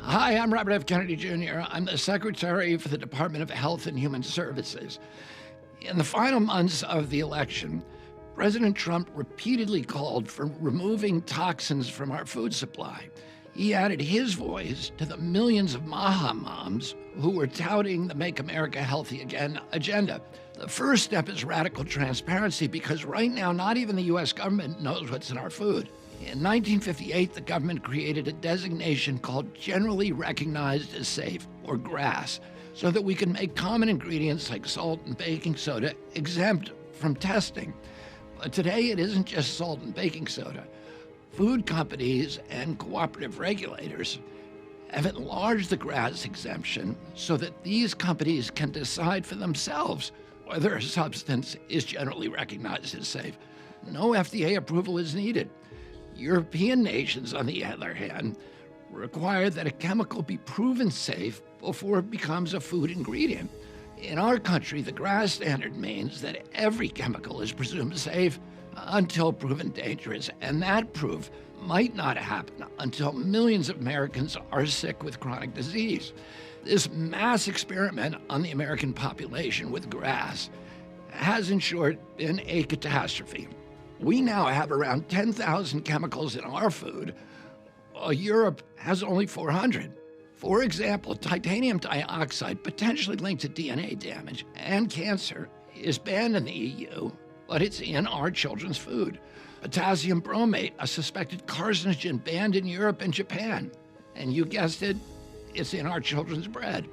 Hi, I'm Robert F. Kennedy Jr. I'm the Secretary for the Department of Health and Human Services. In the final months of the election, President Trump repeatedly called for removing toxins from our food supply. He added his voice to the millions of Maha moms who were touting the Make America Healthy Again agenda. The first step is radical transparency because right now, not even the U.S. government knows what's in our food. In 1958, the government created a designation called Generally Recognized as Safe, or GRAS, so that we can make common ingredients like salt and baking soda exempt from testing. But today, it isn't just salt and baking soda. Food companies and cooperative regulators have enlarged the GRAS exemption so that these companies can decide for themselves whether a substance is generally recognized as safe. No FDA approval is needed. European nations, on the other hand, require that a chemical be proven safe before it becomes a food ingredient. In our country, the GRAS standard means that every chemical is presumed safe until proven dangerous, and that proof might not happen until millions of Americans are sick with chronic disease. This mass experiment on the American population with GRAS has, in short, been a catastrophe. We now have around 10,000 chemicals in our food, while Europe has only 400. For example, titanium dioxide, potentially linked to DNA damage and cancer, is banned in the EU, but it's in our children's food. Potassium bromate, a suspected carcinogen, banned in Europe and Japan. And you guessed it, it's in our children's bread.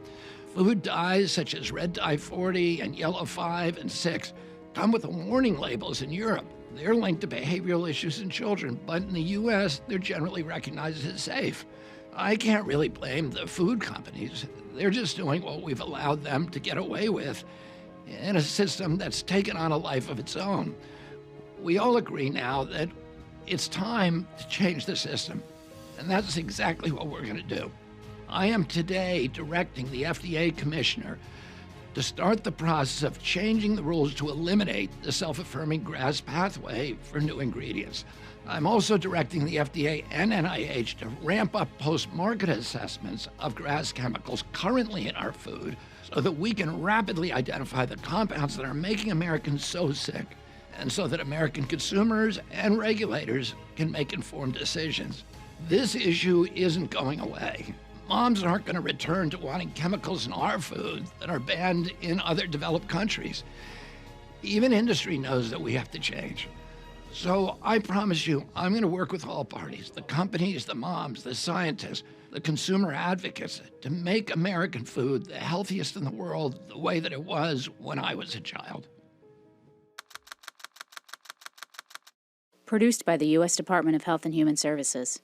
Food dyes such as red dye 40 and yellow 5 and 6 come with warning labels in Europe. They're linked to behavioral issues in children, but in the U.S., they're generally recognized as safe. I can't really blame the food companies. They're just doing what we've allowed them to get away with in a system that's taken on a life of its own. We all agree now that it's time to change the system, and that's exactly what we're going to do. I am today directing the FDA commissioner to start the process of changing the rules to eliminate the self-affirming GRAS pathway for new ingredients. I'm also directing the FDA and NIH to ramp up post-market assessments of GRAS chemicals currently in our food so that we can rapidly identify the compounds that are making Americans so sick, and so that American consumers and regulators can make informed decisions. This issue isn't going away. Moms aren't going to return to wanting chemicals in our food that are banned in other developed countries. Even industry knows that we have to change. So I promise you, I'm going to work with all parties, the companies, the moms, the scientists, the consumer advocates, to make American food the healthiest in the world the way that it was when I was a child. Produced by the U.S. Department of Health and Human Services.